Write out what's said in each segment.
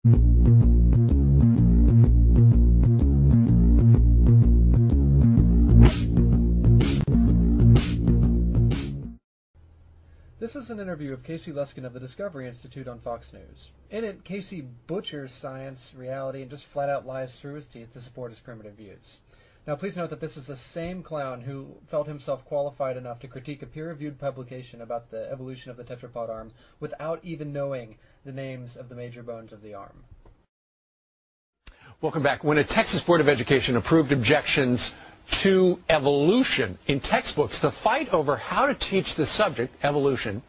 This is an interview of Casey Luskin of the Discovery Institute on Fox News. In it, Casey butchers science, reality, and just flat out lies through his teeth to support his primitive views. Now, please note that this is the same clown who felt himself qualified enough to critique a peer-reviewed publication about the evolution of the tetrapod arm without even knowing the names of the major bones of the arm. Welcome back. When a Texas Board of Education approved objections to evolution in textbooks, the fight over how to teach the subject, evolution,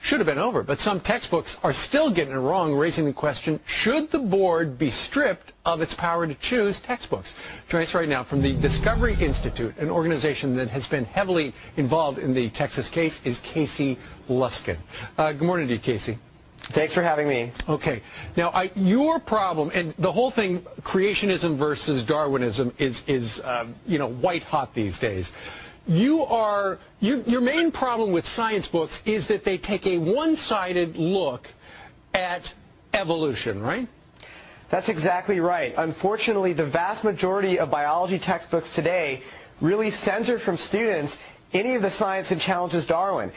should have been over. But some textbooks are still getting it wrong, raising the question, should the board be stripped of its power to choose textbooks? Joining us right now from the Discovery Institute, an organization that has been heavily involved in the Texas case, is Casey Luskin. Good morning to you, Casey. Thanks for having me. Okay. Now, your problem, and the whole thing, creationism versus Darwinism, is white hot these days. Your main problem with science books is that they take a one-sided look at evolution, right? That's exactly right. Unfortunately, the vast majority of biology textbooks today really censor from students any of the science that challenges Darwin.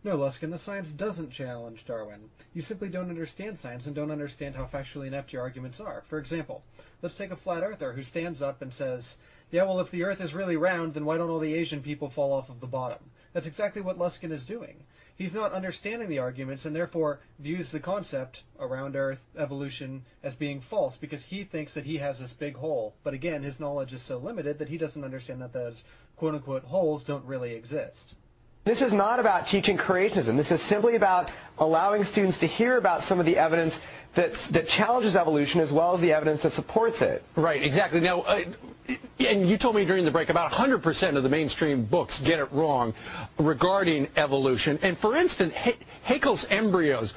No, Luskin, the science doesn't challenge Darwin. You simply don't understand science and don't understand how factually inept your arguments are. For example, let's take a flat earther who stands up and says, yeah, well, if the earth is really round, then why don't all the Asian people fall off of the bottom? That's exactly what Luskin is doing. He's not understanding the arguments and therefore views the concept around earth, evolution, as being false because he thinks that he has this big hole. But again, his knowledge is so limited that he doesn't understand that those quote-unquote holes don't really exist. This is not about teaching creationism. This is simply about allowing students to hear about some of the evidence that challenges evolution as well as the evidence that supports it. Right, exactly. Now, and you told me during the break about 100% of the mainstream books get it wrong regarding evolution. And for instance, Haeckel's embryos,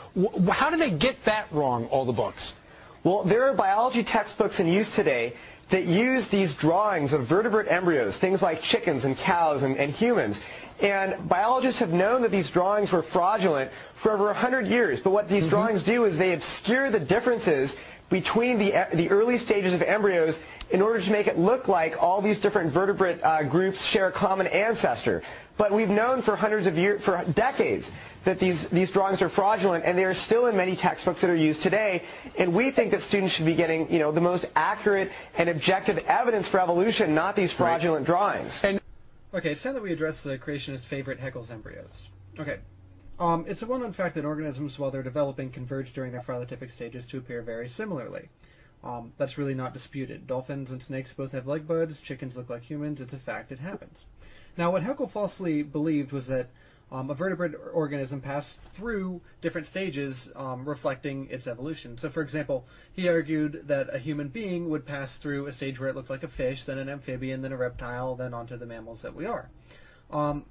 how do they get that wrong, all the books? Well, there are biology textbooks in use today that use these drawings of vertebrate embryos, things like chickens and cows and humans. And biologists have known that these drawings were fraudulent for over 100 years. But what these drawings do is they obscure the differences between the early stages of embryos in order to make it look like all these different vertebrate groups share a common ancestor. But we've known for hundreds of years, for decades, that these drawings are fraudulent, and they are still in many textbooks that are used today. And we think that students should be getting, the most accurate and objective evidence for evolution, not these fraudulent drawings. Okay, it's time that we address the creationist favorite, Haeckel's embryos. Okay, it's a well-known fact that organisms, while they're developing, converge during their phylotypic stages to appear very similarly. That's really not disputed. Dolphins and snakes both have leg buds, chickens look like humans, it's a fact, it happens. Now, what Haeckel falsely believed was that a vertebrate organism passed through different stages reflecting its evolution. So, for example, he argued that a human being would pass through a stage where it looked like a fish, then an amphibian, then a reptile, then onto the mammals that we are.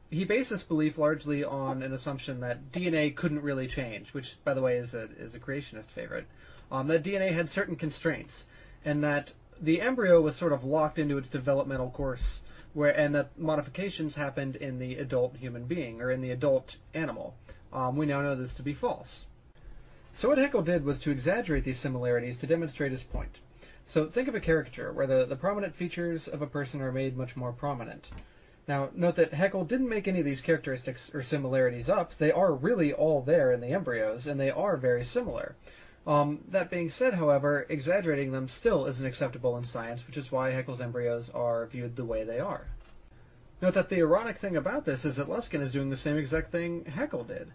He based this belief largely on an assumption that DNA couldn't really change, which, by the way, is a creationist favorite. That DNA had certain constraints, and that the embryo was sort of locked into its developmental course, and that modifications happened in the adult human being, or in the adult animal. We now know this to be false. So what Haeckel did was to exaggerate these similarities to demonstrate his point. So think of a caricature where the prominent features of a person are made much more prominent. Now, note that Haeckel didn't make any of these characteristics or similarities up. They are really all there in the embryos, and they are very similar. That being said, however, exaggerating them still isn't acceptable in science, which is why Haeckel's embryos are viewed the way they are. Note that the ironic thing about this is that Luskin is doing the same exact thing Haeckel did.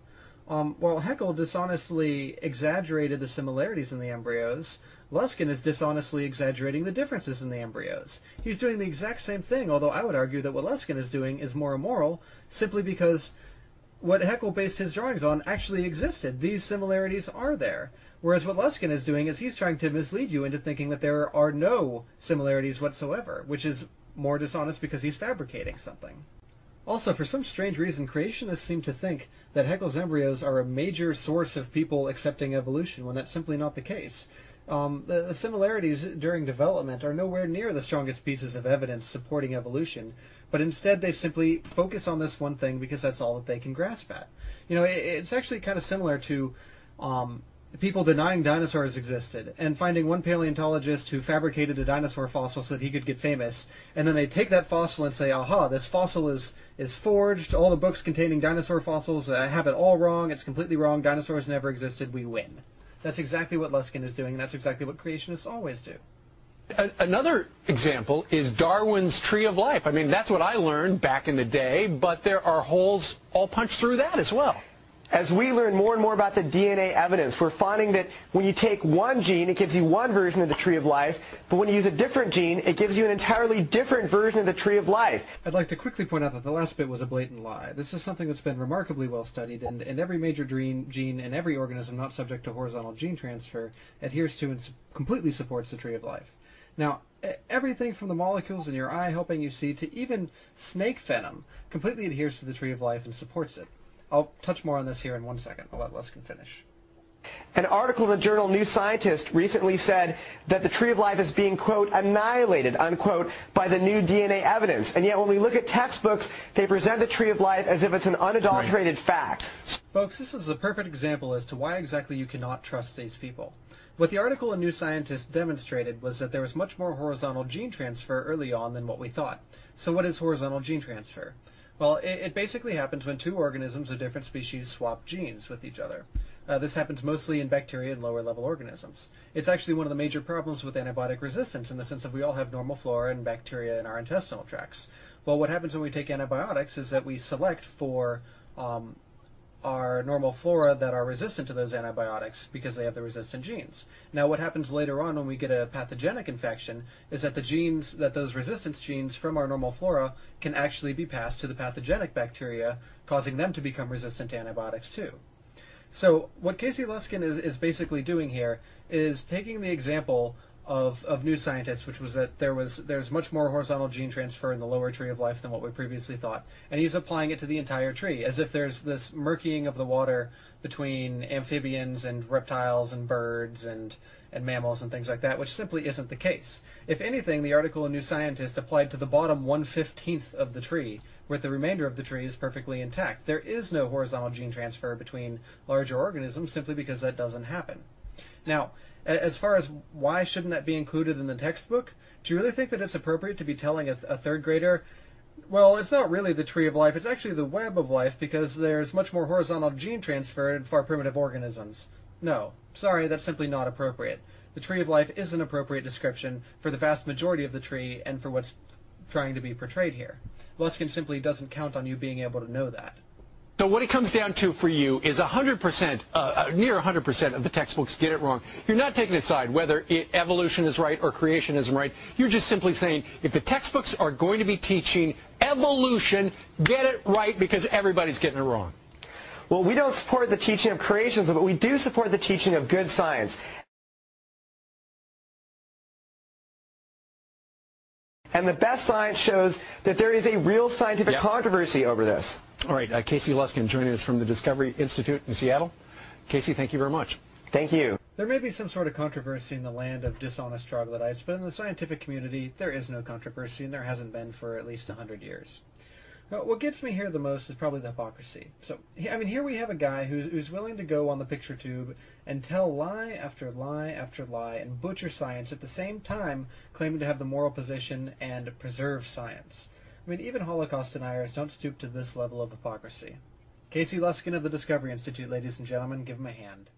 While Haeckel dishonestly exaggerated the similarities in the embryos, Luskin is dishonestly exaggerating the differences in the embryos. He's doing the exact same thing, although I would argue that what Luskin is doing is more immoral, simply because what Haeckel based his drawings on actually existed. These similarities are there. Whereas what Luskin is doing is he's trying to mislead you into thinking that there are no similarities whatsoever, which is more dishonest because he's fabricating something. Also, for some strange reason, creationists seem to think that Haeckel's embryos are a major source of people accepting evolution, when that's simply not the case. The similarities during development are nowhere near the strongest pieces of evidence supporting evolution, but instead they simply focus on this one thing because that's all that they can grasp at. It's actually kind of similar to people denying dinosaurs existed and finding one paleontologist who fabricated a dinosaur fossil so that he could get famous, and then they take that fossil and say, aha, this fossil is forged, all the books containing dinosaur fossils have it all wrong, it's completely wrong, dinosaurs never existed, we win. That's exactly what Luskin is doing, and that's exactly what creationists always do. Another example is Darwin's Tree of Life. I mean, that's what I learned back in the day, but there are holes all punched through that as well. As we learn more and more about the DNA evidence, we're finding that when you take one gene, it gives you one version of the Tree of Life, but when you use a different gene, it gives you an entirely different version of the Tree of Life. I'd like to quickly point out that the last bit was a blatant lie. This is something that's been remarkably well studied, and every major gene in every organism not subject to horizontal gene transfer adheres to and completely supports the Tree of Life. Now, everything from the molecules in your eye helping you see to even snake venom completely adheres to the Tree of Life and supports it. I'll touch more on this here in 1 second. I'll let Luskin finish. An article in the journal New Scientist recently said that the Tree of Life is being, quote, annihilated, unquote, by the new DNA evidence. And yet when we look at textbooks, they present the Tree of Life as if it's an unadulterated fact. Folks, this is a perfect example as to why exactly you cannot trust these people. What the article in New Scientist demonstrated was that there was much more horizontal gene transfer early on than what we thought. So what is horizontal gene transfer? Well, it basically happens when two organisms of different species swap genes with each other. This happens mostly in bacteria and lower-level organisms. It's actually one of the major problems with antibiotic resistance in the sense that we all have normal flora and bacteria in our intestinal tracts. Well, what happens when we take antibiotics is that we select for our normal flora that are resistant to those antibiotics because they have the resistant genes. Now what happens later on when we get a pathogenic infection is that those resistance genes from our normal flora can actually be passed to the pathogenic bacteria, causing them to become resistant to antibiotics too. So what Casey Luskin is basically doing here is taking the example of New Scientist, which was that there's much more horizontal gene transfer in the lower Tree of Life than what we previously thought, and he's applying it to the entire tree, as if there's this murkying of the water between amphibians and reptiles and birds and mammals and things like that, which simply isn't the case. If anything, the article in New Scientist applied to the bottom 1/15th of the tree, where the remainder of the tree is perfectly intact. There is no horizontal gene transfer between larger organisms simply because that doesn't happen. Now, as far as why shouldn't that be included in the textbook, do you really think that it's appropriate to be telling a third grader, well, it's not really the Tree of Life, it's actually the Web of Life because there's much more horizontal gene transfer in far primitive organisms? No. Sorry, that's simply not appropriate. The Tree of Life is an appropriate description for the vast majority of the tree and for what's trying to be portrayed here. Luskin simply doesn't count on you being able to know that. So what it comes down to for you is 100%, near 100% of the textbooks get it wrong. You're not taking a side whether evolution is right or creationism right. You're just simply saying if the textbooks are going to be teaching evolution, get it right because everybody's getting it wrong. Well, we don't support the teaching of creationism, but we do support the teaching of good science. And the best science shows that there is a real scientific controversy over this. All right, Casey Luskin joining us from the Discovery Institute in Seattle. Casey, thank you very much. Thank you. There may be some sort of controversy in the land of dishonest troglodytes, but in the scientific community, there is no controversy, and there hasn't been for at least 100 years. Now, what gets me here the most is probably the hypocrisy. So, I mean, here we have a guy who's willing to go on the picture tube and tell lie after lie after lie and butcher science at the same time claiming to have the moral position and preserve science. I mean, even Holocaust deniers don't stoop to this level of hypocrisy. Casey Luskin of the Discovery Institute, ladies and gentlemen, give him a hand.